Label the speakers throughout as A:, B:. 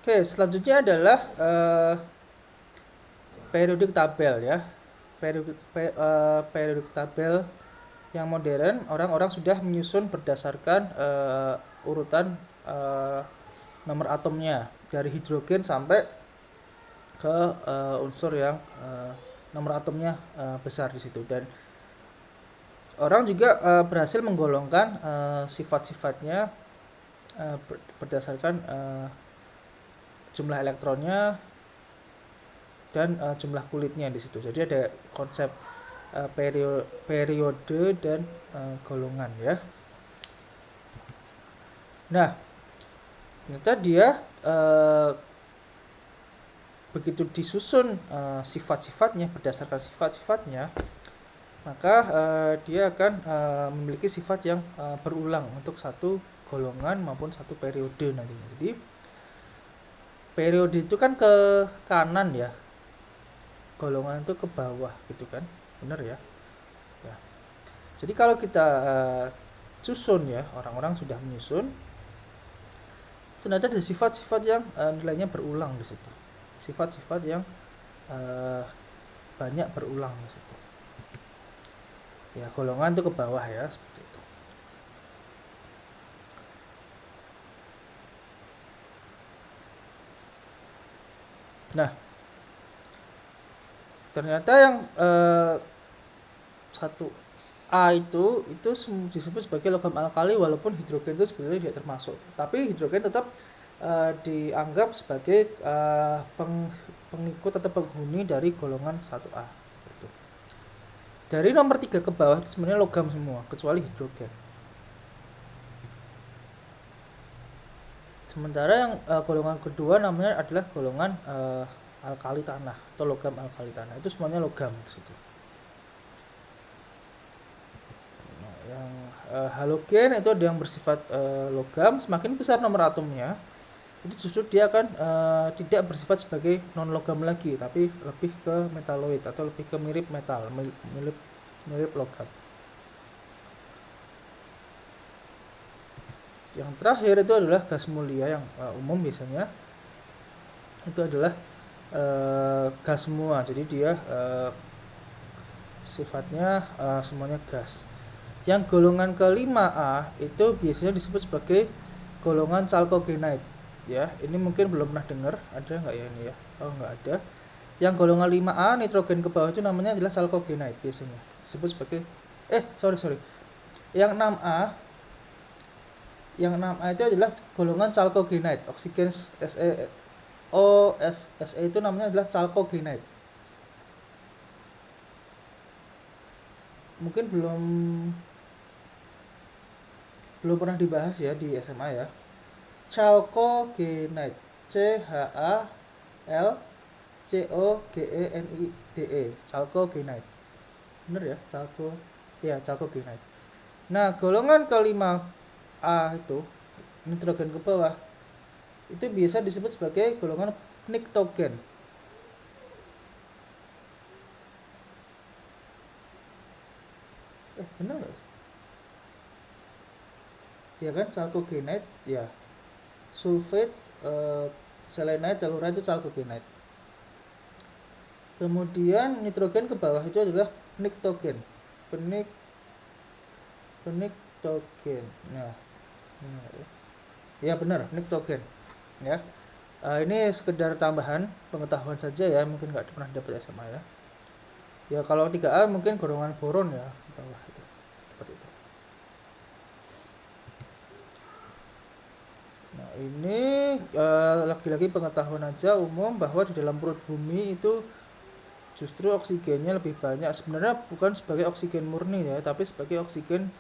A: Oke, selanjutnya adalah periodik tabel ya. Periodik tabel yang modern, orang-orang sudah menyusun berdasarkan urutan nomor atomnya dari hidrogen sampai ke unsur yang nomor atomnya besar di situ. Dan orang juga berhasil menggolongkan sifat-sifatnya berdasarkan jumlah elektronnya dan jumlah kulitnya di situ. Jadi ada konsep periode dan golongan ya. Nah, ternyata dia begitu disusun sifat-sifatnya berdasarkan sifat-sifatnya, maka dia akan memiliki sifat yang berulang untuk satu golongan maupun satu periode nantinya. Jadi periode itu kan ke kanan ya, golongan itu ke bawah gitu kan, benar ya. Ya. Jadi kalau kita susun ya, orang-orang sudah menyusun, ternyata ada sifat-sifat yang nilainya berulang di situ, sifat-sifat yang banyak berulang di situ. Ya, golongan itu ke bawah ya, seperti itu. Nah, ternyata yang satu A itu disebut sebagai logam alkali walaupun hidrogen itu sebenarnya tidak termasuk. Tapi hidrogen tetap dianggap sebagai pengikut atau penghuni dari golongan 1A. Gitu. Dari nomor 3 ke bawah itu sebenarnya logam semua kecuali hidrogen. Sementara yang golongan kedua namanya adalah golongan alkali tanah atau logam alkali tanah. Itu semuanya logam di situ. Nah, yang halogen itu ada yang bersifat logam, semakin besar nomor atomnya, itu justru dia akan tidak bersifat sebagai non logam lagi, tapi lebih ke metaloid atau lebih ke mirip metal, mirip logam. Yang terakhir itu adalah gas mulia yang umum biasanya itu adalah gas semua, jadi dia sifatnya semuanya gas. Yang golongan ke-5A itu biasanya disebut sebagai golongan chalcogenide ya. Ini mungkin belum pernah dengar, ada nggak ya ini ya? Oh, nggak ada. Yang golongan 5A nitrogen ke bawah itu namanya adalah chalcogenide biasanya disebut sebagai sorry yang 6A itu adalah golongan chalcogenide. Oksigen Se itu namanya adalah chalcogenide. Mungkin belum pernah dibahas ya di SMA ya. Chalcogenide, CHALCOGENIDE, chalcogenide. Bener ya, chalcogenide. Nah, golongan ke-5A itu nitrogen ke bawah itu biasa disebut sebagai golongan pnictogen. Bener nggak? Ya kan, chalcogenide ya. Sulfate, selenite, telluride itu chalcogenide. Kemudian nitrogen ke bawah itu adalah pnictogen. Pnictogen. Nah, ya benar, pnictogen. Ya. Ini sekedar tambahan pengetahuan saja ya, mungkin nggak pernah dapat SMA ya. Ya kalau 3A mungkin golongan boron ya, bawah itu. Seperti itu. Nah, ini lagi-lagi pengetahuan aja umum bahwa di dalam perut bumi itu justru oksigennya lebih banyak. Sebenarnya bukan sebagai oksigen murni ya, tapi sebagai oksigen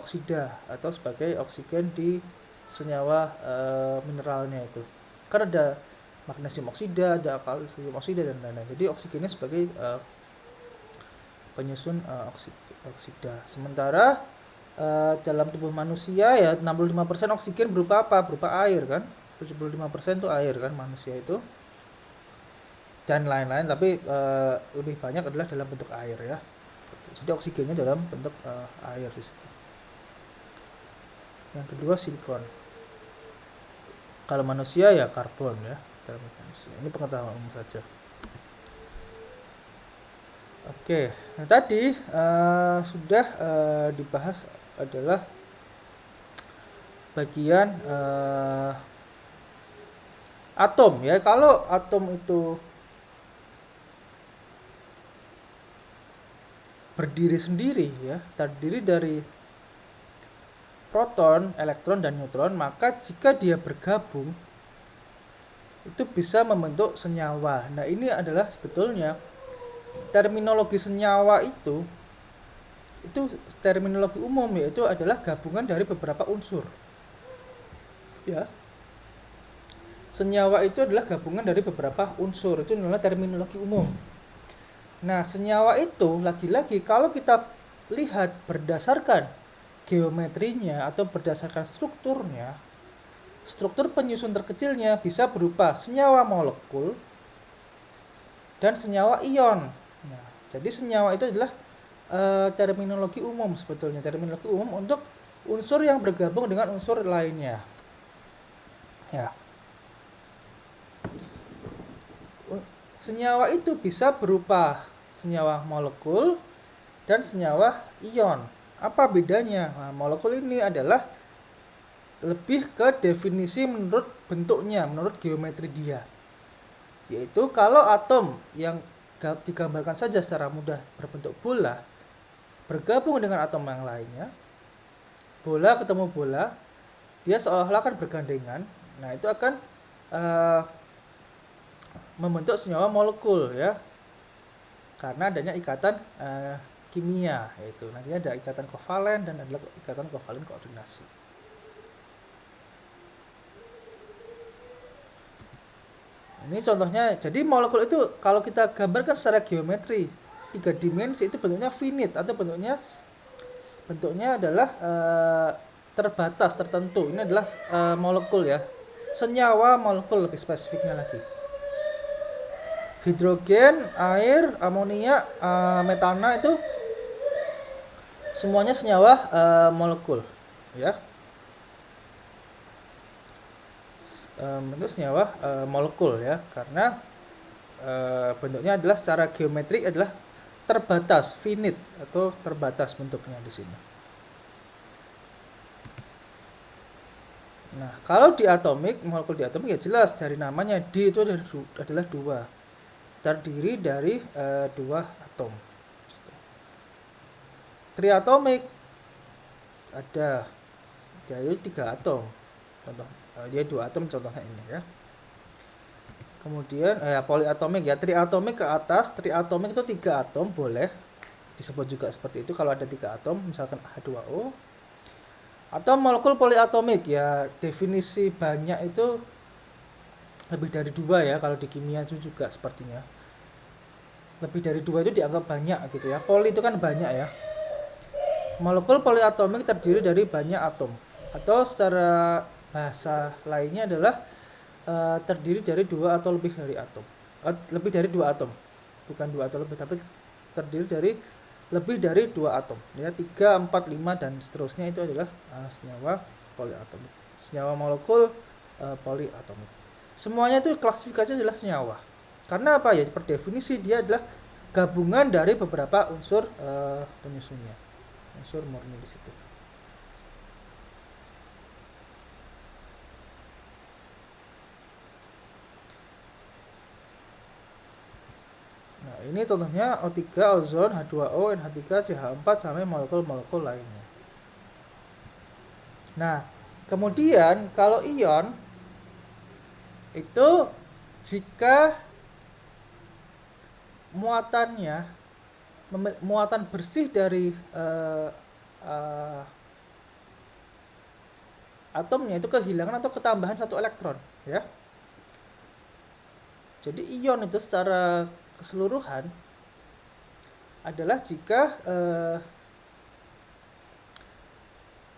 A: oksida atau sebagai oksigen di senyawa mineralnya itu. Kan ada magnesium oksida, ada kalsium oksida dan lain-lain. Jadi oksigennya sebagai penyusun oksida. Sementara dalam tubuh manusia ya 65% oksigen berupa apa? Berupa air kan. 75% itu air kan manusia itu. Dan lain-lain, tapi lebih banyak adalah dalam bentuk air ya. Jadi oksigennya dalam bentuk air di situ. Yang kedua silikon. Kalau manusia ya karbon ya, termik manusia. Ini pengetahuan umum saja. Oke, nah tadi sudah dibahas adalah bagian atom ya. Kalau atom itu berdiri sendiri ya, terdiri dari proton, elektron, dan neutron, maka jika dia bergabung itu bisa membentuk senyawa. Nah, ini adalah sebetulnya terminologi senyawa itu terminologi umum, yaitu adalah gabungan dari beberapa unsur. Ya. Senyawa itu adalah gabungan dari beberapa unsur. Itu adalah terminologi umum. Nah, senyawa itu lagi-lagi kalau kita lihat berdasarkan geometrinya atau berdasarkan strukturnya, struktur penyusun terkecilnya bisa berupa senyawa molekul dan senyawa ion. Nah, jadi senyawa itu adalah terminologi umum sebetulnya, terminologi umum untuk unsur yang bergabung dengan unsur lainnya. Ya. Senyawa itu bisa berupa senyawa molekul dan senyawa ion. Apa bedanya? Nah, molekul ini adalah lebih ke definisi menurut bentuknya, menurut geometri dia. Yaitu kalau atom yang digambarkan saja secara mudah berbentuk bola bergabung dengan atom yang lainnya, bola ketemu bola, dia seolah-olah akan bergandengan. Nah, itu akan membentuk senyawa molekul ya, karena adanya ikatan kimia, yaitu nantinya ada ikatan kovalen dan ada ikatan kovalen koordinasi. Ini contohnya, jadi molekul itu kalau kita gambarkan secara geometri 3 dimensi itu bentuknya finite atau bentuknya adalah terbatas, tertentu. Ini adalah molekul ya. Senyawa molekul lebih spesifiknya lagi. Hidrogen, air, amonia, metana itu semuanya senyawa molekul ya. Bentuk senyawa molekul ya, karena bentuknya adalah secara geometrik adalah terbatas, finite atau terbatas bentuknya di sini. Nah, kalau di atomik, molekul di atomik ya jelas dari namanya, D itu adalah 2. Terdiri dari 2 atom. Triatomik ada jadi 3 atom. Contoh dia 2 atom contohnya ini ya. Kemudian poliatomik ya, triatomik ke atas, triatomik itu 3 atom boleh disebut juga seperti itu kalau ada 3 atom, misalkan H2O. Atau molekul poliatomik ya, definisi banyak itu lebih dari 2 ya, kalau di kimia itu juga sepertinya. Lebih dari 2 itu dianggap banyak gitu ya. Poli itu kan banyak ya. Molekul poliatomik terdiri dari banyak atom. Atau secara bahasa lainnya adalah terdiri dari 2 atau lebih dari atom. Lebih dari 2 atom. Bukan 2 atau lebih, tapi terdiri dari lebih dari 2 atom. Ya, 3, 4, 5 dan seterusnya itu adalah senyawa poliatomik. Senyawa molekul poliatomik. Semuanya itu klasifikasinya adalah senyawa. Karena apa ya? Per definisi dia adalah gabungan dari beberapa unsur penyusunnya. Unsur murni di situ. Nah, ini contohnya O3, ozon, H2O, NH3, CH4 sampai molekul-molekul lainnya. Nah, kemudian kalau ion itu jika muatan bersih dari atomnya itu kehilangan atau ketambahan 1 elektron ya. Jadi ion itu secara keseluruhan adalah jika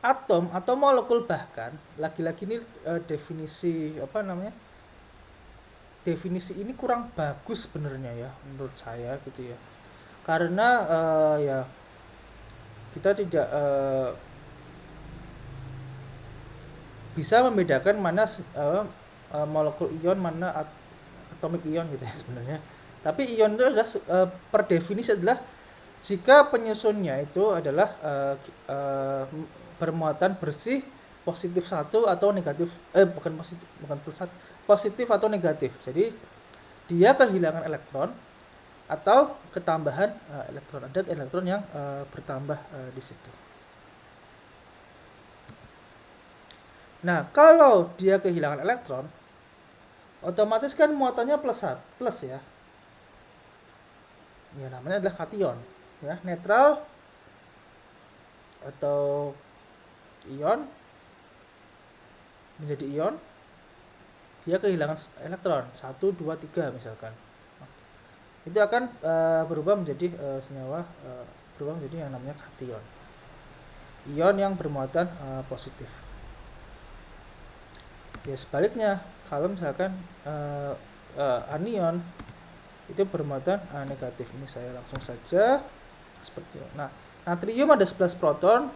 A: atom atau molekul, bahkan lagi-lagi ini definisi definisi ini kurang bagus sebenarnya ya menurut saya gitu ya, karena ya kita tidak bisa membedakan mana molekul ion, mana atomic ion gitu ya sebenarnya. Tapi ion itu adalah per definisi adalah jika penyusunnya itu adalah bermuatan bersih positif satu atau negatif bukan positif atau negatif. Jadi dia kehilangan elektron atau ketambahan elektron, ada elektron yang bertambah di situ. Nah, kalau dia kehilangan elektron, otomatis kan muatannya plus ya. Ya namanya adalah kation, ya, netral atau ion menjadi ion, dia kehilangan elektron 1, 2, 3 misalkan. Itu akan berubah menjadi senyawa berubah menjadi yang namanya kation. Ion yang bermuatan positif. Ya sebaliknya, kalau misalkan anion itu bermuatan negatif. Ini saya langsung saja seperti itu. Nah, natrium ada 11 proton,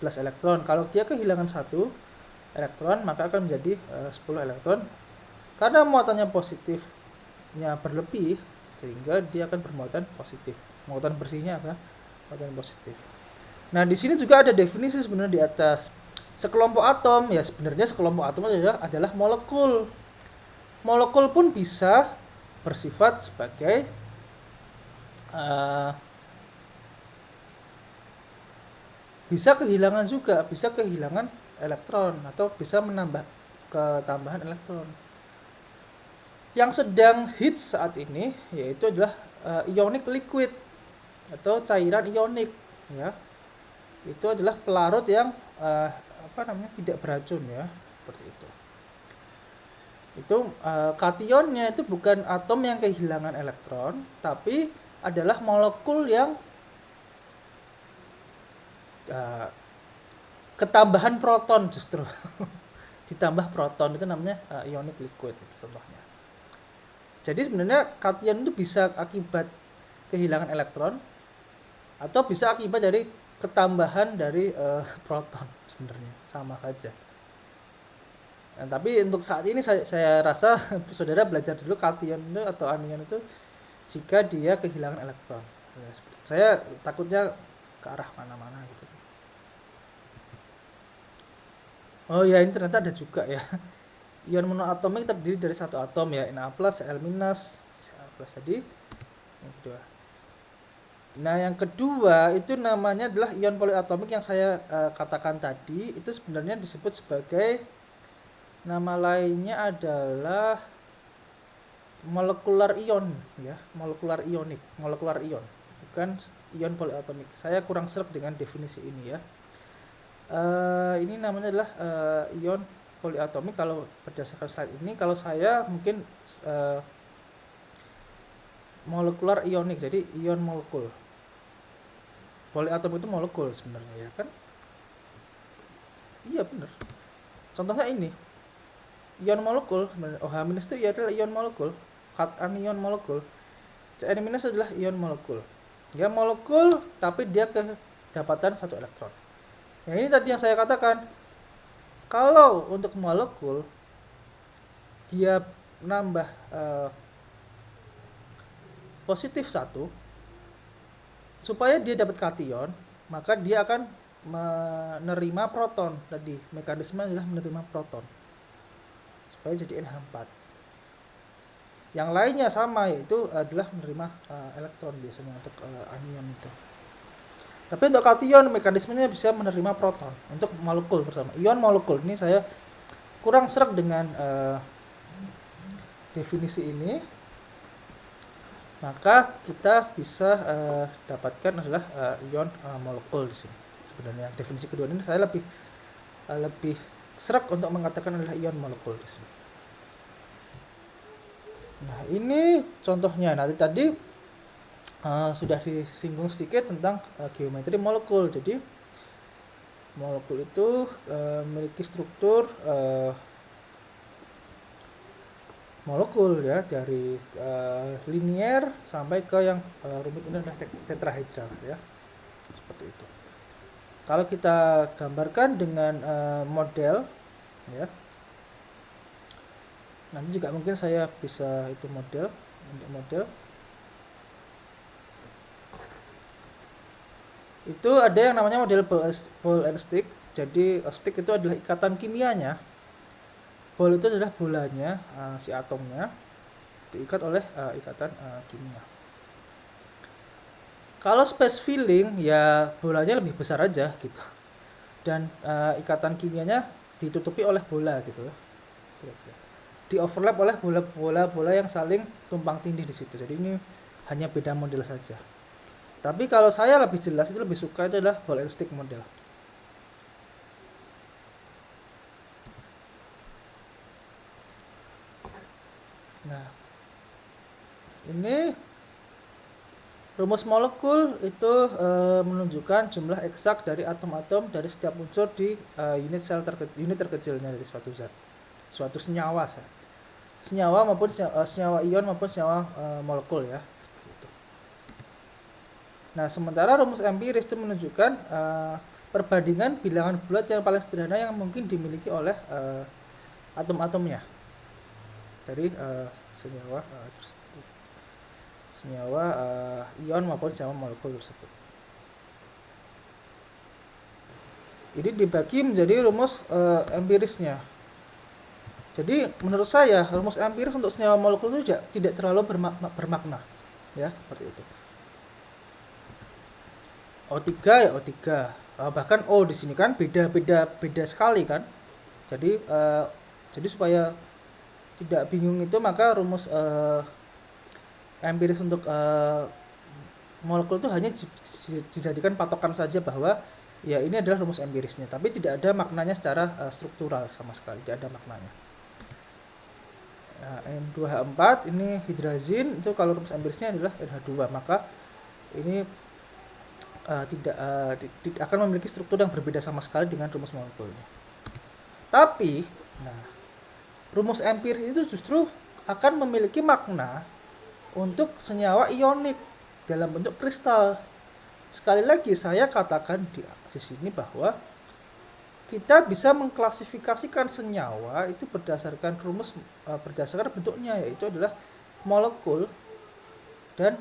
A: 11 elektron. Kalau dia kehilangan 1 elektron, maka akan menjadi 10 elektron. Karena muatannya positifnya berlebih, sehingga dia akan bermuatan positif. Muatan bersihnya apa? Muatan positif. Nah, di sini juga ada definisi sebenarnya di atas. Sekelompok atom, ya sebenarnya sekelompok atom adalah molekul. Molekul pun bisa bersifat sebagai bisa kehilangan juga, bisa kehilangan elektron atau bisa menambah ketambahan elektron. Yang sedang hits saat ini yaitu adalah ionic liquid atau cairan ionik, ya. Itu adalah pelarut yang tidak beracun, ya, seperti itu. Itu kationnya itu bukan atom yang kehilangan elektron, tapi adalah molekul yang ketambahan proton justru. Ditambah proton, itu namanya ionic liquid itu contohnya. Jadi sebenarnya kation itu bisa akibat kehilangan elektron atau bisa akibat dari ketambahan dari proton, sebenarnya sama saja. Nah, tapi untuk saat ini saya rasa saudara belajar dulu kation itu atau anion itu jika dia kehilangan elektron. Ya, saya takutnya ke arah mana-mana gitu. Oh ya, ini ternyata ada juga ya. Ion monoatomik terdiri dari satu atom, ya, Na+, Cl-, Cl+ tadi. Yang kedua. Nah, yang kedua itu namanya adalah ion poliatomik yang saya katakan tadi. Itu sebenarnya disebut sebagai, nama lainnya adalah molekular ion, ya, molekular ionik, molekular ion, bukan ion poliatomik. Saya kurang serap dengan definisi ini, ya. Ini namanya adalah ion poliatomik kalau berdasarkan slide ini. Kalau saya mungkin molekular ionik, jadi ion molekul. Poliatom itu molekul sebenarnya, ya kan? Iya benar. Contohnya ini, ion molekul. OH- itu ya adalah ion molekul. Anion molekul. Cn- adalah ion molekul. Ya, molekul tapi dia kedapatan satu elektron. Nah, ini tadi yang saya katakan. Kalau untuk molekul dia nambah positif 1 supaya dia dapat kation, maka dia akan menerima proton tadi. Mekanisme adalah menerima proton supaya jadi NH4. Yang lainnya sama, yaitu adalah menerima elektron biasanya untuk anion itu. Tapi untuk kation mekanismenya bisa menerima proton untuk molekul, terutama ion molekul. Ini saya kurang serak dengan definisi ini. Maka kita bisa dapatkan adalah ion molekul di sini. Sebenarnya definisi kedua ini saya lebih serak untuk mengatakan adalah ion molekul di sini. Nah, ini contohnya. Nanti tadi sudah disinggung sedikit tentang geometri molekul. Jadi molekul itu memiliki struktur molekul, ya, dari linier sampai ke yang rumit ini adalah tetrahedral, ya, seperti itu. Kalau kita gambarkan dengan model ya. Nanti juga mungkin saya bisa itu model untuk model. Itu ada yang namanya model ball and stick. Jadi stick itu adalah ikatan kimianya. Ball itu adalah bolanya, si atomnya diikat oleh ikatan kimia. Kalau space filling ya bolanya lebih besar aja gitu. Dan ikatan kimianya ditutupi oleh bola gitu ya. Di overlap oleh bola-bola yang saling tumpang tindih di situ. Jadi ini hanya beda model saja. Tapi kalau saya lebih jelas itu lebih suka itu adalah ball and stick model. Nah, ini rumus molekul itu menunjukkan jumlah eksak dari atom-atom dari setiap unsur di unit terkecilnya dari suatu zat, suatu senyawa. Senyawa maupun senyawa ion maupun senyawa molekul ya, seperti itu. Nah, sementara rumus empiris itu menunjukkan perbandingan bilangan bulat yang paling sederhana yang mungkin dimiliki oleh atom-atomnya dari senyawa tersebut, senyawa ion maupun senyawa molekul tersebut. Ini dibagi menjadi rumus empirisnya. Jadi menurut saya rumus empiris untuk senyawa molekul itu tidak terlalu bermakna, ya seperti itu. O3 ya O3, bahkan O di sini kan beda sekali kan. Jadi supaya tidak bingung itu maka rumus empiris untuk molekul itu hanya dijadikan patokan saja bahwa ya ini adalah rumus empirisnya, tapi tidak ada maknanya secara struktural sama sekali, tidak ada maknanya. Nah, N2H4 ini hidrazin, itu kalau rumus empirisnya adalah NH2, maka ini tidak akan memiliki struktur yang berbeda sama sekali dengan rumus molekulnya. Tapi, rumus empiris itu justru akan memiliki makna untuk senyawa ionik dalam bentuk kristal. Sekali lagi saya katakan di sini bahwa kita bisa mengklasifikasikan senyawa itu berdasarkan rumus, berdasarkan bentuknya, yaitu adalah molekul dan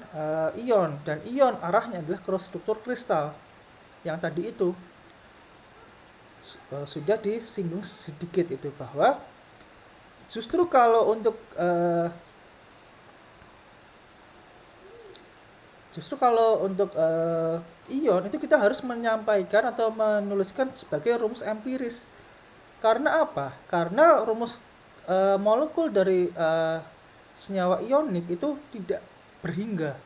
A: ion. Dan ion arahnya adalah ke struktur kristal. Yang tadi itu sudah disinggung sedikit itu, bahwa justru kalau untuk ion itu kita harus menyampaikan atau menuliskan sebagai rumus empiris. Karena apa? Karena rumus molekul dari senyawa ionik itu tidak berhingga.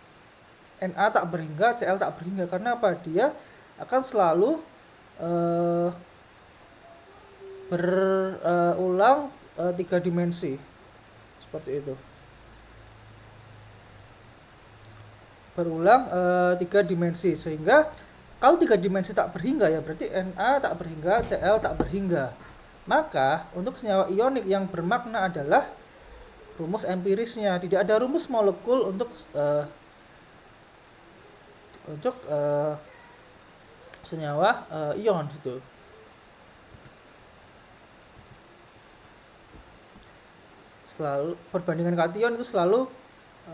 A: Na tak berhingga, Cl tak berhingga. Karena apa? Dia akan selalu berulang 3 dimensi. Seperti itu. Berulang 3 dimensi, sehingga kalau 3 dimensi tak berhingga ya berarti Na tak berhingga, Cl tak berhingga. Maka untuk senyawa ionik yang bermakna adalah rumus empirisnya. Tidak ada rumus molekul untuk senyawa ion gitu. Selalu perbandingan kation itu selalu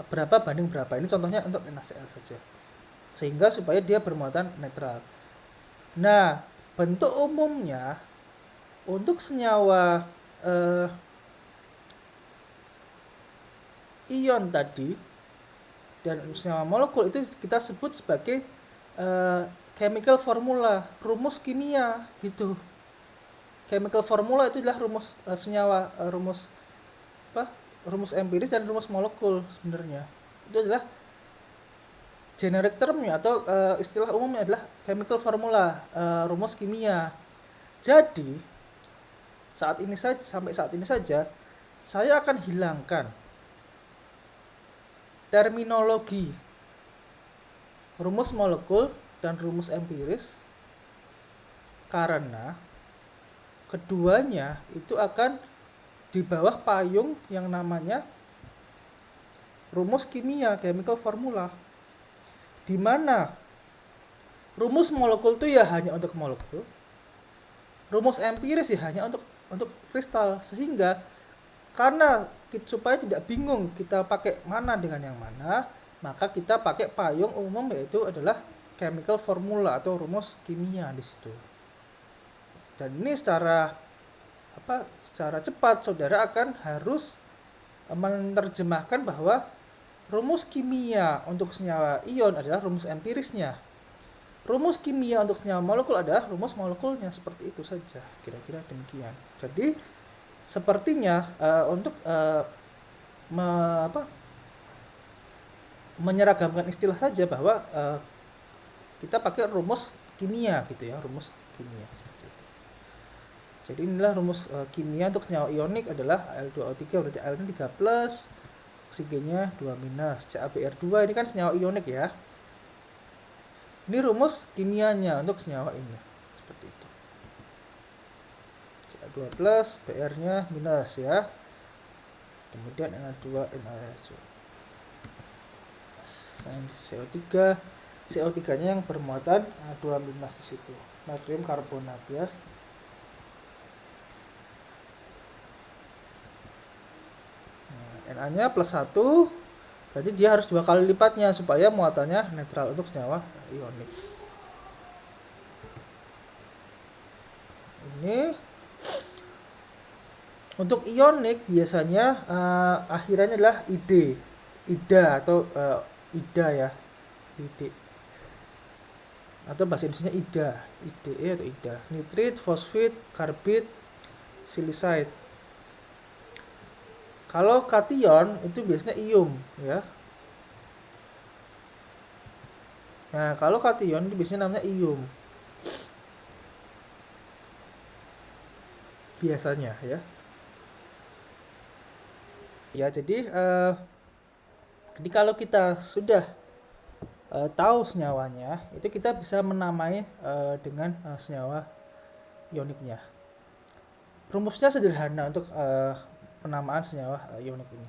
A: berapa banding berapa. Ini contohnya untuk NaCl saja, sehingga supaya dia bermuatan netral. Nah, bentuk umumnya untuk senyawa ion tadi dan senyawa molekul itu kita sebut sebagai chemical formula, rumus kimia gitu. Chemical formula itu adalah rumus senyawa, rumus empiris dan rumus molekul sebenarnya. Itu adalah generic termnya atau istilah umumnya adalah chemical formula, rumus kimia. Jadi sampai saat ini saja saya akan hilangkan terminologi rumus molekul dan rumus empiris karena keduanya itu akan di bawah payung yang namanya rumus kimia, chemical formula, di mana rumus molekul itu ya hanya untuk molekul, rumus empiris ya hanya untuk kristal, sehingga karena supaya tidak bingung kita pakai mana dengan yang mana, maka kita pakai payung umum, yaitu adalah chemical formula atau rumus kimia di situ. Dan ini secara cepat saudara akan harus menerjemahkan bahwa rumus kimia untuk senyawa ion adalah rumus empirisnya. Rumus kimia untuk senyawa molekul adalah rumus molekulnya, seperti itu saja, kira-kira demikian. Jadi sepertinya untuk menyeragamkan istilah saja bahwa kita pakai rumus kimia gitu ya, rumus kimia seperti itu. Jadi inilah rumus kimia untuk senyawa ionik adalah Al2O3, berarti Al-nya 3+, oksigennya 2-, CaBr2 ini kan senyawa ionik ya. Ini rumus kimianya untuk senyawa ini, seperti itu. Ca2+, Br-nya minus ya. Kemudian Na2, NaCO. CO3, CO3-nya yang bermuatan 2- di situ. Natrium karbonat ya. Na-nya +1, berarti dia harus 2 kali lipatnya supaya muatannya netral untuk senyawa ionik. Ini untuk ionik biasanya akhirannya adalah ida atau ida ya, id, atau bahasa Indonesianya ida, ide atau ida. Nitrit, fosfit, karbit, silicide. Kalau kation itu biasanya ium ya. Nah, kalau kation itu biasanya namanya ium. Biasanya ya. Ya, jadi kalau kita sudah tahu senyawanya, itu kita bisa menamai dengan senyawa ioniknya. Rumusnya sederhana untuk penamaan senyawa ionik ini,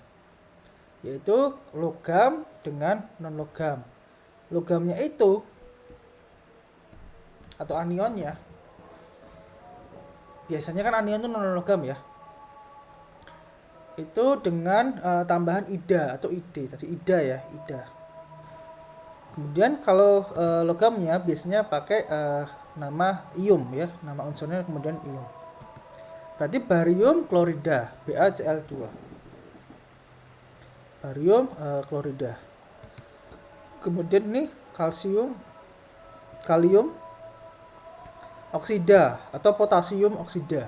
A: yaitu logam dengan non-logam. Logamnya itu atau anionnya, biasanya kan anion itu non-logam ya, itu dengan tambahan ida atau id, tadi ida ya, ida. Kemudian kalau logamnya biasanya pakai nama ium ya, nama unsurnya kemudian ium. Berarti barium klorida, BaCl2. Barium klorida. Kemudian ini kalium oksida atau potasium oksida.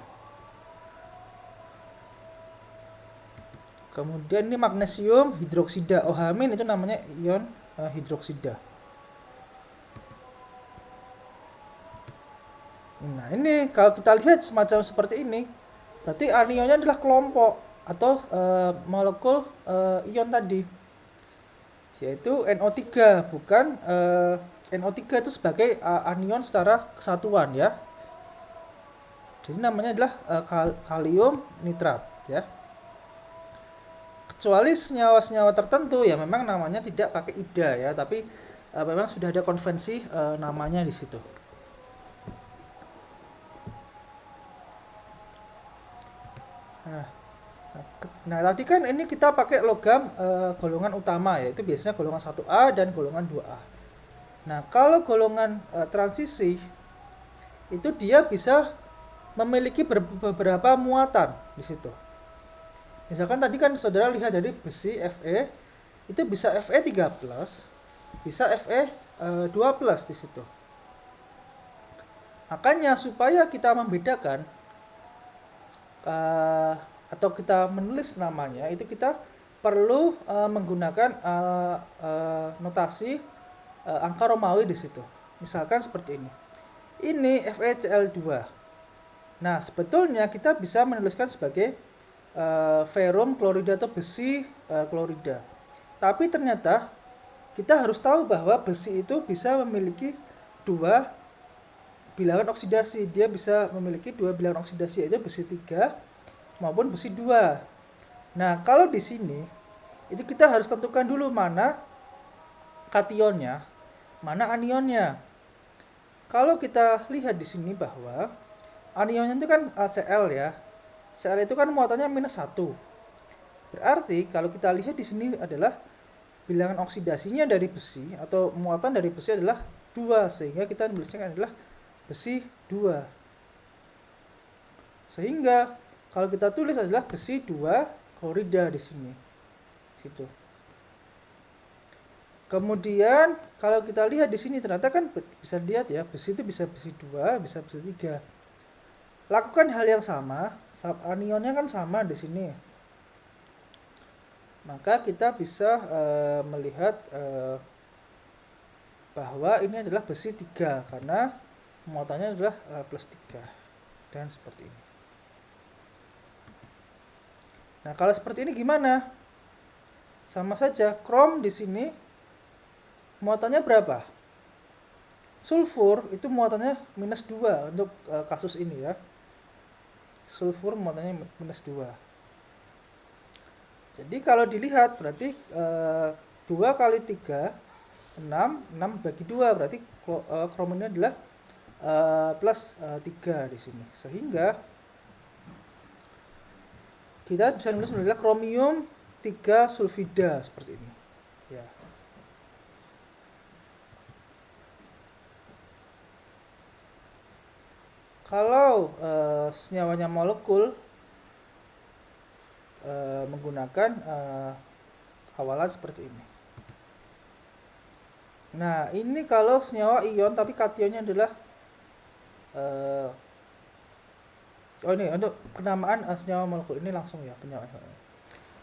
A: Kemudian ini magnesium hidroksida, OH- itu namanya ion hidroksida. Nah, ini kalau kita lihat semacam seperti ini, berarti anionnya adalah kelompok atau molekul ion tadi, yaitu NO3, bukan NO3 itu sebagai anion secara kesatuan ya. Jadi namanya adalah kalium nitrat ya. Kecuali senyawa-senyawa tertentu ya memang namanya tidak pakai ida ya, tapi memang sudah ada konvensi namanya di situ. Nah, tadi kan ini kita pakai logam golongan utama, yaitu biasanya golongan 1A dan golongan 2A. Nah, kalau golongan transisi itu dia bisa memiliki beberapa muatan di situ. Misalkan tadi kan saudara lihat dari besi Fe itu bisa Fe3+, bisa Fe2+ di situ. Makanya supaya kita membedakan atau kita menulis namanya, itu kita perlu menggunakan notasi angka Romawi di situ. Misalkan seperti ini. Ini FeCl2. Nah, sebetulnya kita bisa menuliskan sebagai ferum klorida atau besi klorida. Tapi ternyata kita harus tahu bahwa besi itu bisa memiliki 2 bilangan oksidasi. Dia bisa memiliki 2 bilangan oksidasi, yaitu besi 3 maupun besi 2. Nah, kalau di sini itu kita harus tentukan dulu mana kationnya, mana anionnya. Kalau kita lihat di sini bahwa anionnya itu kan Cl ya. Cl itu kan muatannya -1. Berarti kalau kita lihat di sini adalah bilangan oksidasinya dari besi atau muatan dari besi adalah 2, sehingga kita tulisnya adalah besi 2. Sehingga kalau kita tulis adalah besi 2 klorida di sini. Situ. Kemudian kalau kita lihat di sini ternyata kan bisa lihat ya, besi itu bisa besi 2, bisa besi 3. Lakukan hal yang sama, anionnya kan sama di sini. Maka kita bisa melihat bahwa ini adalah besi 3 karena muatannya adalah +3 dan seperti ini. Nah, kalau seperti ini gimana? Sama saja, krom di sini muatannya berapa? Sulfur itu muatannya -2 untuk kasus ini ya. Sulfur muatannya -2. Jadi kalau dilihat berarti 2 kali 3 6 bagi 2 berarti krom ini adalah +3 di sini. Sehingga kita bisa nulis adalah kromium 3 sulfida seperti ini. Ya. Kalau senyawanya molekul menggunakan awalan seperti ini. Nah, ini kalau senyawa ion tapi kationnya adalah ini untuk penamaan senyawa molekul ini langsung ya penyawa.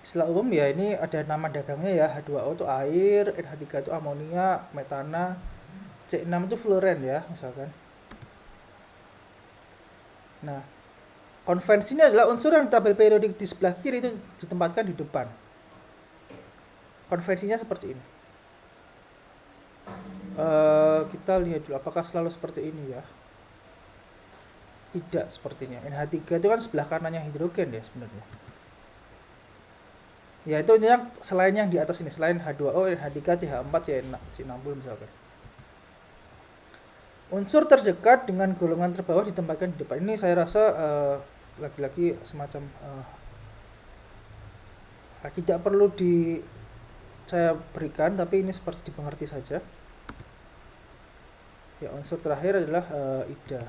A: Istilah umum ya ini ada nama dagangnya ya, H2O itu air, NH3 itu amonia, metana, C6 itu fluoren ya misalkan. Nah, konvensinya adalah unsur yang tabel periodik di sebelah kiri itu ditempatkan di depan. Konvensinya seperti ini. Kita lihat dulu apakah selalu seperti ini ya. Tidak sepertinya. NH3 itu kan sebelah kanannya hidrogen ya sebenarnya. Ya itu yang selain yang di atas ini, selain H2O, NH3, CH4, C60 misalkan. Unsur terdekat dengan golongan terbawah ditempatkan di depan. Ini saya rasa lagi-lagi semacam tidak perlu saya berikan, tapi ini seperti dimengerti saja. Ya, unsur terakhir adalah IDA.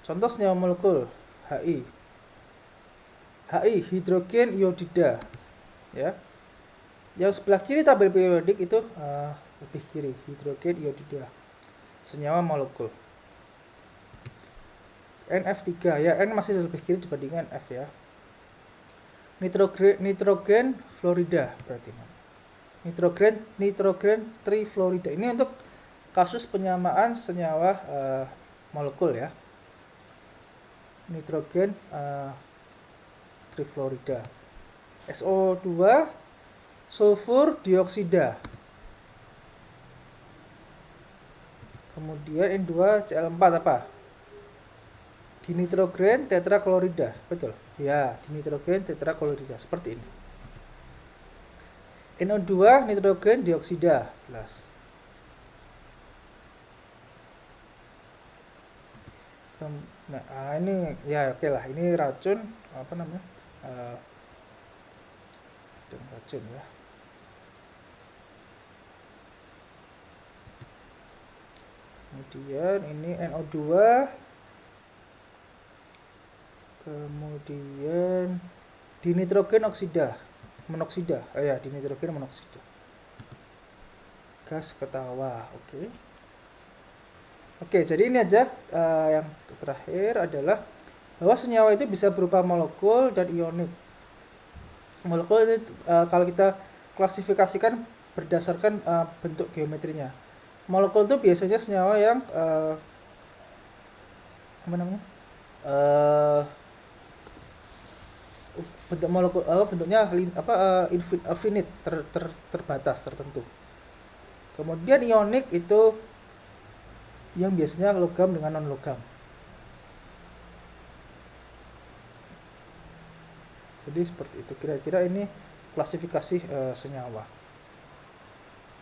A: Contoh senyawa molekul Hi. Hi hidrogen iodida. Ya. Yang sebelah kiri tabel periodik itu lebih kiri, hidrogen iodida. Senyawa molekul. NF3 ya, N masih lebih kiri dibandingkan F ya. Nitrogen fluorida berarti. Nitrogen trifluorida. Ini untuk kasus penyamaan senyawa molekul ya. Nitrogen trifluorida. SO2 sulfur dioksida. Kemudian N2Cl4 apa? Dinitrogen tetraklorida. Betul. Ya, dinitrogen tetraklorida seperti ini. NO2 nitrogen dioksida, jelas. Nah, ini ya oke lah, ini racun apa namanya? Racun ya. Kemudian ini NO2. Kemudian dinitrogen monoksida. Ya, dinitrogen monoksida. Gas ketawa. Oke, jadi ini aja yang terakhir adalah bahwa senyawa itu bisa berupa molekul dan ionik. Molekul itu kalau kita klasifikasikan berdasarkan bentuk geometrinya. Molekul itu biasanya senyawa yang bentuk molekul bentuknya infinite, terbatas, tertentu. Kemudian ionik itu yang biasanya logam dengan non logam. Jadi seperti itu kira-kira ini klasifikasi senyawa.